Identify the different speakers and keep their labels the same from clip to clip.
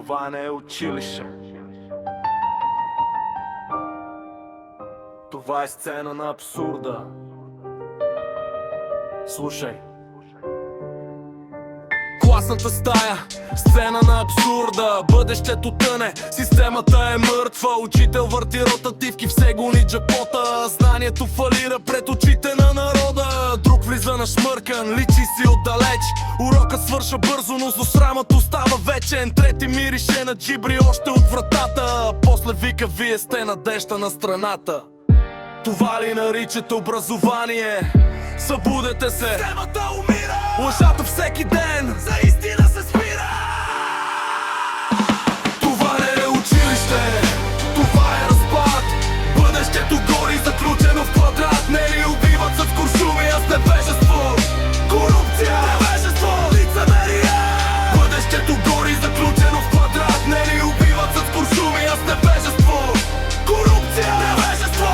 Speaker 1: Това не е училище. Това е сцена на абсурда. Слушай. Класната стая, сцена на абсурда. Бъдещето тъне, системата е мъртва. Учител върти ротативки, все гони джакпота. Знанието фалира пред очите на народа. Друг влиза на шмъркан, личи си отдалеч. Урока свърша бързо, но злосрамът остава вечен. Трети мирише на джибри още от вратата. После вика: вие сте надежда на страната. Това ли наричате образование? Събудете се, системата умира. Лъжата всеки ден за истина се спира. Това не е училище, това е разпад. Бъдещето гори заключено в квадрат. Не ни убиват с куршуми, а с невежество. Корупция, невежество, лицемерие. Бъдещето гори заключено в квадрат. Не ни убиват с куршуми, а с невежество. Корупция, невежество,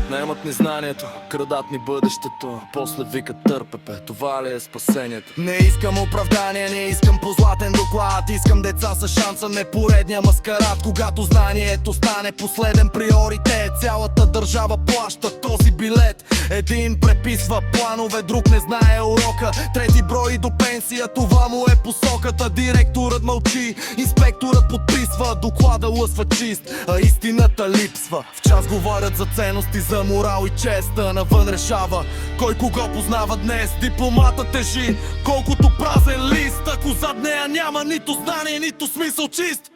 Speaker 1: наемат ни знанието, крадат ни бъдещето. После викат: търпепе, това ли е спасението?
Speaker 2: Не искам оправдание, не искам по златен доклад. Искам деца с шанса, не поредния маскарад. Когато знанието стане последен приоритет, цялата държава плаща този билет. Един преписва планове, друг не знае урока. Трети брои до пенсия, това му е посоката. Директорът мълчи, инспекторът подписва. Доклада лъсва чист, а истината липсва. В час говорят за ценности, за морал и честа. Навън решава кой кого познава днес. Дипломата тежи колкото празен лист, ако зад нея няма нито знание, нито смисъл чист.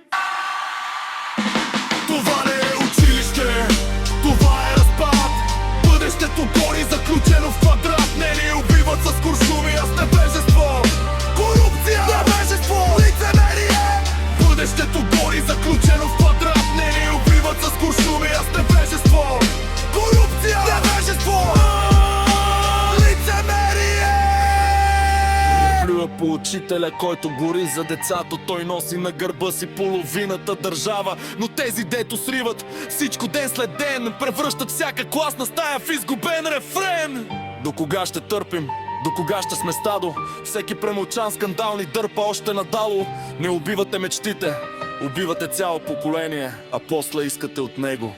Speaker 2: Това не е училище, това е разпад. Бъдещето гори заключено в квадрат. Не ни убиват с куршуми, а с невежество. Корупция, невежество, лицемерие. Бъдещето гори заключено в квадрат. Не ни убиват с куршуми, а с невежество. Корупция, невежество, лицемерие.
Speaker 1: Плюя по учителя, който гори за децата. Той носи на гърба си половината държава. Но тези, дето сриват всичко ден след ден, превръщат всяка класна стая в изгубен рефрен. До кога ще търпим? До кога ще сме стадо? Всеки премълчан скандал ни дърпа още надало. Не убивате мечтите, убивате цяло поколение, а после искате от него